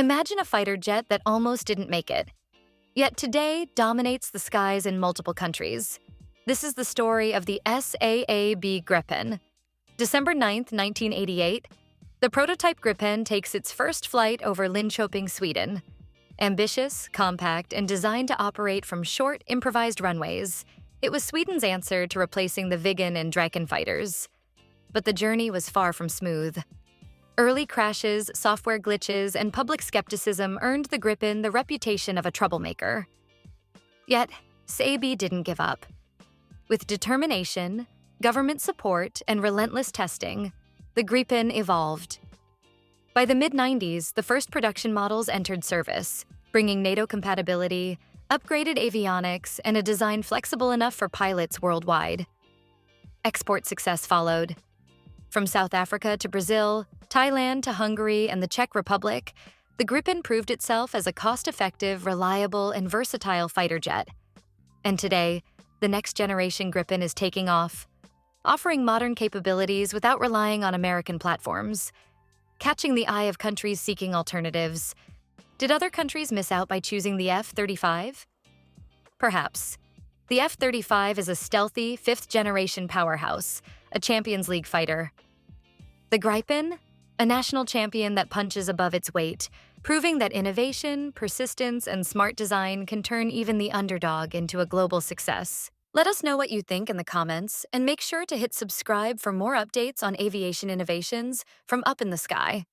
Imagine a fighter jet that almost didn't make it, yet today dominates the skies in multiple countries. This is the story of the SAAB Gripen. December 9, 1988, the prototype Gripen takes its first flight over Linköping, Sweden. Ambitious, compact, and designed to operate from short, improvised runways, it was Sweden's answer to replacing the Viggen and Draken fighters. But the journey was far from smooth. Early crashes, software glitches, and public skepticism earned the Gripen the reputation of a troublemaker. Yet, SAAB didn't give up. With determination, government support, and relentless testing, the Gripen evolved. By the mid-90s, the first production models entered service, bringing NATO compatibility, upgraded avionics, and a design flexible enough for pilots worldwide. Export success followed. From South Africa to Brazil, Thailand to Hungary, and the Czech Republic, the Gripen proved itself as a cost-effective, reliable, and versatile fighter jet. And today, the next-generation Gripen is taking off, offering modern capabilities without relying on American platforms, catching the eye of countries seeking alternatives. Did other countries miss out by choosing the F-35? Perhaps. The F-35 is a stealthy, fifth-generation powerhouse, a Champions League fighter. The Gripen? A national champion that punches above its weight, proving that innovation, persistence, and smart design can turn even the underdog into a global success. Let us know what you think in the comments, and make sure to hit subscribe for more updates on aviation innovations from up in the sky.